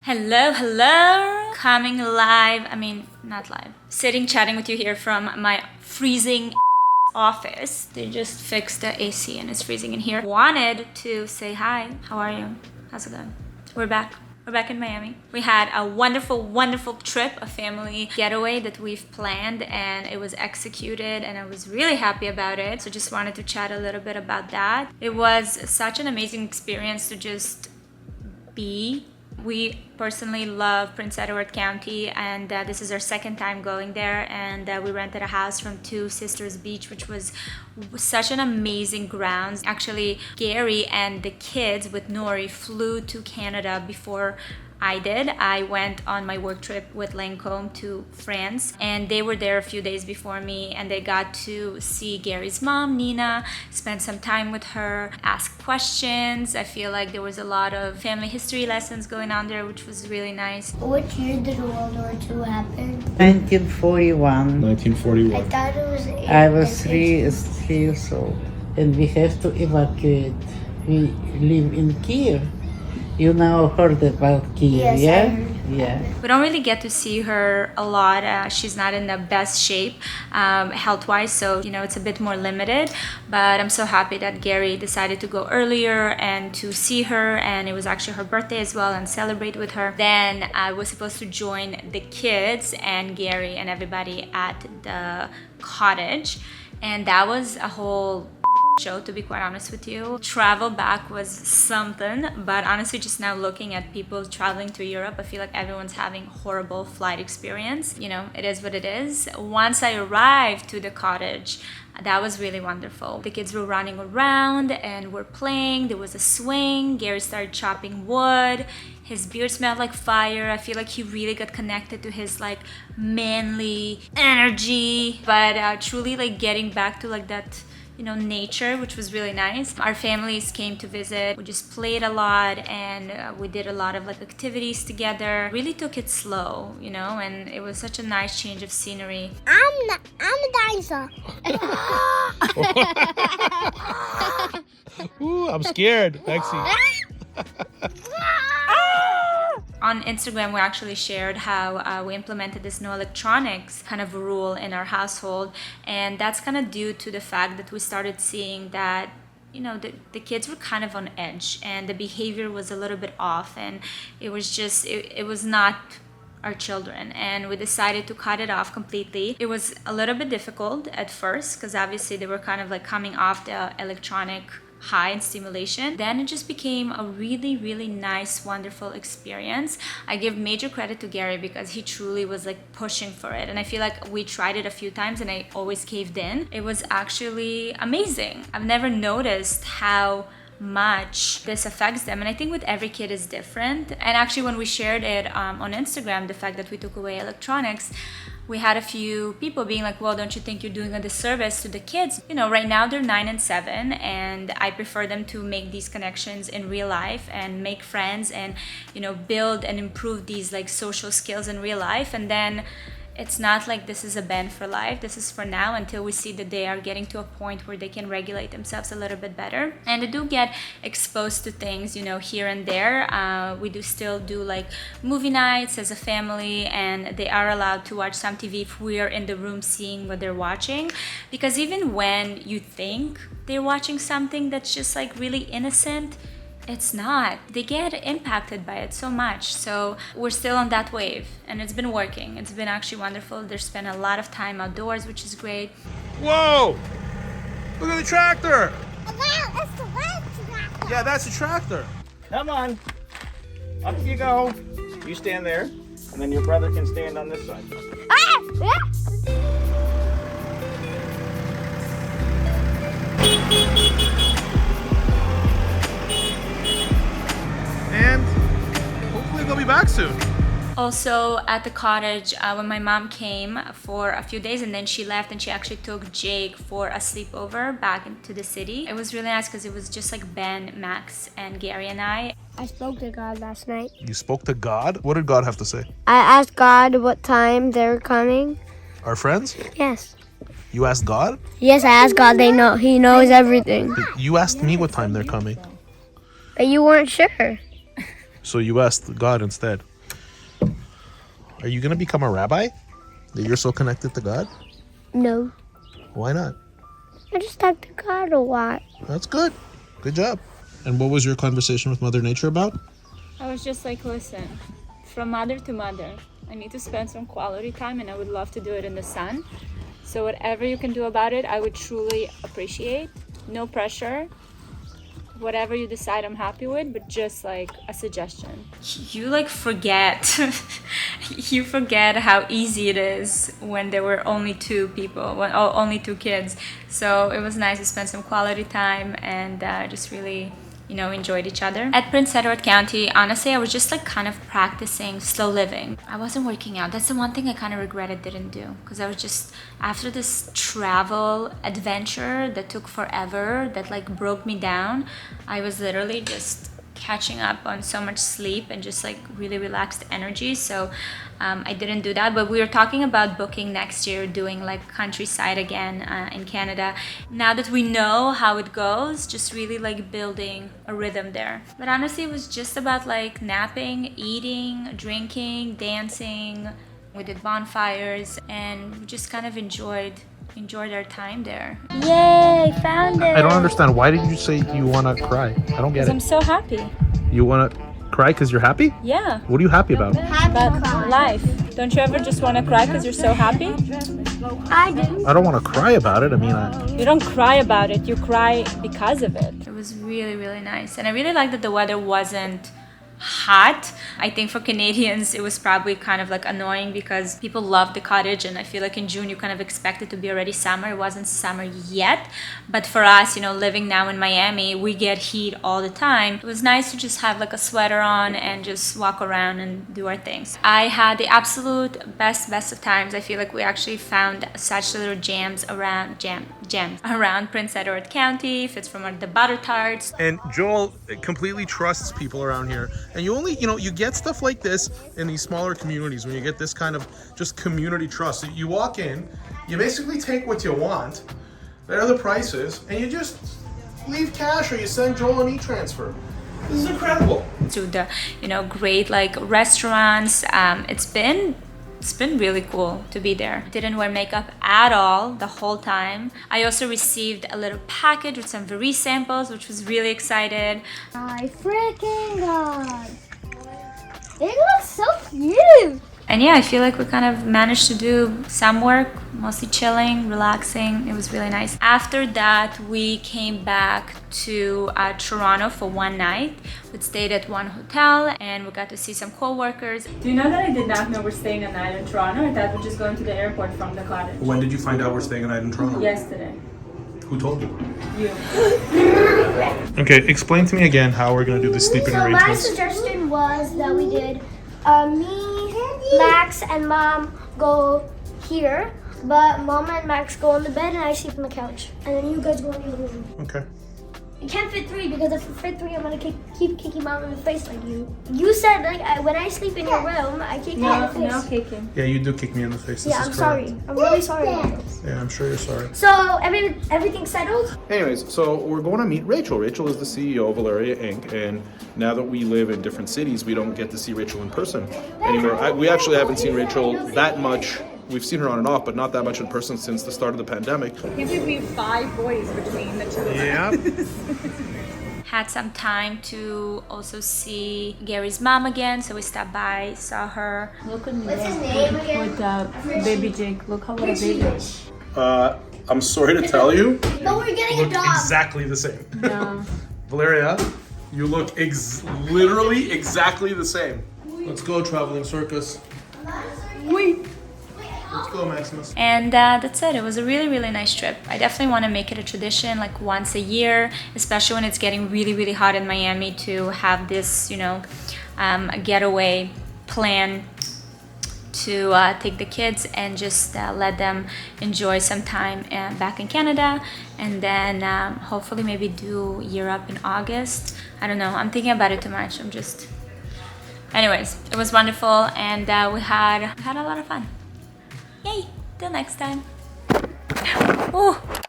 Hello, coming live, not live, sitting chatting with you here from my freezing office. They just fixed the AC and it's freezing in here. Wanted to say hi. How are you? How's it going? We're back in Miami. We had a wonderful trip, a family getaway that we've planned, and it was executed and I was really happy about it. So just wanted to chat a little bit about that. It was such an amazing experience to just be. We personally love Prince Edward County, and this is our second time going there, and we rented a house from Two Sisters Beach, which was such an amazing grounds. Actually, Gary and the kids with Nori flew to Canada before I did. I went on my work trip with Lancôme to France, and they were there a few days before me, and they got to see Gary's mom, Nina, spend some time with her, ask questions. I feel like there was a lot of family history lessons going on there, which was really nice. What year did World War II happen? 1941. 1941. I thought it was... I was three years old, and we have to evacuate. We live in Kiev. You now heard about Kiev, Yes, yeah? I heard. Yeah. We don't really get to see her a lot. She's not in the best shape health-wise, so it's a bit more limited. But I'm so happy that Gary decided to go earlier and to see her, and it was actually her birthday as well, and celebrate with her. Then I was supposed to join the kids and Gary and everybody at the cottage, and that was a whole show, to be quite honest with you. Travel back was something, but honestly, just now looking at people traveling to Europe, I feel like everyone's having horrible flight experience. It is what it is. Once I arrived to the cottage, that was really wonderful. The kids were running around and were playing. There was a swing. Gary started chopping wood. His beard smelled like fire. I feel like he really got connected to his manly energy, but truly getting back to that nature, which was really nice. Our families came to visit. We just played a lot, and we did a lot of activities together. Really took it slow, and it was such a nice change of scenery. I'm a dinosaur. Ooh, I'm scared, Lexi. On Instagram, we actually shared how we implemented this no electronics kind of rule in our household, and that's kind of due to the fact that we started seeing that the kids were kind of on edge, and the behavior was a little bit off, and it was just it was not our children, and we decided to cut it off completely. It was a little bit difficult at first because obviously they were kind of coming off the electronic high and stimulation. Then it just became a really nice, wonderful experience. I give major credit to Gary because he truly was pushing for it, and I feel like we tried it a few times and I always caved in. It was actually amazing. I've never noticed how much this affects them, and I think with every kid is different. And actually, when we shared it on Instagram, the fact that we took away electronics, we had a few people being like, well, don't you think you're doing a disservice to the kids? Right now they're 9 and 7, and I prefer them to make these connections in real life and make friends and build and improve these social skills in real life. And then it's not like this is a band for life. This is for now until we see that they are getting to a point where they can regulate themselves a little bit better. And they do get exposed to things, here and there. We do still do movie nights as a family, and they are allowed to watch some TV if we are in the room seeing what they're watching. Because even when you think they're watching something that's just really innocent, it's not. They get impacted by it so much. So we're still on that wave, and it's been working. It's been actually wonderful. They spend a lot of time outdoors, which is great. Whoa! Look at the tractor! Wow, that's the red tractor. Yeah, that's the tractor. Come on. Up you go. You stand there, and then your brother can stand on this side. And hopefully they'll be back soon. Also at the cottage, when my mom came for a few days and then she left, and she actually took Jake for a sleepover back into the city. It was really nice because it was just Ben, Max, and Gary and I. I spoke to God last night. You spoke to God? What did God have to say? I asked God what time they're coming. Our friends? Yes. You asked God? Yes, I asked God. He knows everything. You asked me what time they're coming. But you weren't sure. So you asked God instead. Are you going to become a rabbi? That you're so connected to God? No. Why not? I just talk to God a lot. That's good. Good job. And what was your conversation with Mother Nature about? I was just like, listen, from mother to mother, I need to spend some quality time and I would love to do it in the sun. So whatever you can do about it, I would truly appreciate. No pressure. Whatever you decide, I'm happy with, but just like a suggestion. You like forget. You forget how easy it is when there were only two people, only two kids. So it was nice to spend some quality time and just really, enjoyed each other. At Prince Edward County, honestly, I was just like kind of practicing slow living. I wasn't working out. That's the one thing I kind of regret I didn't do, because I was just, after this travel adventure that took forever, that like broke me down, I was literally just catching up on so much sleep and just like really relaxed energy. So I didn't do that, but we were talking about booking next year, doing like countryside again in Canada. Now that we know how it goes, just really like building a rhythm there. But honestly, it was just about like napping, eating, drinking, dancing. We did bonfires and we just kind of enjoyed our time there. Yay, found it! I don't understand. Why did you say you want to cry? I don't get I'm it. so happy. You want to cry because you're happy? Yeah. What are you happy about? About life. Don't you ever just want to cry because you're so happy? I do. I don't want to cry about it. I mean, You don't cry about it, you cry because of it. It was really, really nice. And I really liked that the weather wasn't hot. I think for Canadians it was probably kind of like annoying because people love the cottage, and I feel like in June you kind of expect it to be already summer. It wasn't summer yet, but for us, living now in Miami, we get heat all the time. It was nice to just have like a sweater on and just walk around and do our things. I had the absolute best of times. I feel like we actually found such little gems around Prince Edward County. If it's from the butter tarts. and Joel completely trusts people around here. And you only, you get stuff like this in these smaller communities when you get this kind of just community trust. You walk in, you basically take what you want, there are the prices, and you just leave cash or you send Joel an e-transfer. This is incredible. To the great like restaurants. It's been really cool to be there. Didn't wear makeup at all the whole time. I also received a little package with some Valeria samples, which was really excited. My freaking God. It looks so cute. And yeah, I feel like we kind of managed to do some work, mostly chilling, relaxing. It was really nice. After that, we came back to Toronto for one night. We stayed at one hotel and we got to see some co-workers. Do you know that I did not know we're staying a night in Toronto? I thought we're just going to the airport from the cottage. When did you find out we're staying a night in Toronto? Yesterday. Who told you? You. Okay, explain to me again how we're going to do the sleeping So my arrangements. suggestion was that we did me, Max, and Mom go here, but Mama and Max go on the bed and I sleep on the couch. And then you guys go in your room. Okay. You can't fit three because if you fit three, I'm gonna keep kicking Mom in the face like you. You said like when I sleep in your room, I kick you in the face. No kicking. Yeah, you do kick me in the face. This Yeah, is I'm correct. sorry. I'm really sorry about this. Yeah, I'm sure you're sorry. So everything's settled? Anyways, so we're going to meet Rachel. Rachel is the CEO of Valeria Inc. And now that we live in different cities, we don't get to see Rachel in person anymore. We actually haven't seen Rachel that much. We've seen her on and off, but not that much in person since the start of the pandemic. He would be 5 boys between the two of them. Yeah. Had some time to also see Gary's mom again, so we stopped by, saw her. Look at me. What's his name again? With baby Jake. Look how little baby is. I'm sorry to tell you, No, we're getting a look dog. exactly the same. No. Valeria, you look literally exactly the same. Let's go, traveling circus. Wait. Let's go, Maximus. And that's it. It was a really, really nice trip. I definitely want to make it a tradition, like once a year, especially when it's getting really, really hot in Miami, to have this, a getaway plan to take the kids and just let them enjoy some time back in Canada, and then hopefully maybe do Europe in August. I don't know. I'm thinking about it too much. Anyways, it was wonderful, and we had a lot of fun. Yay! Till next time. Oh.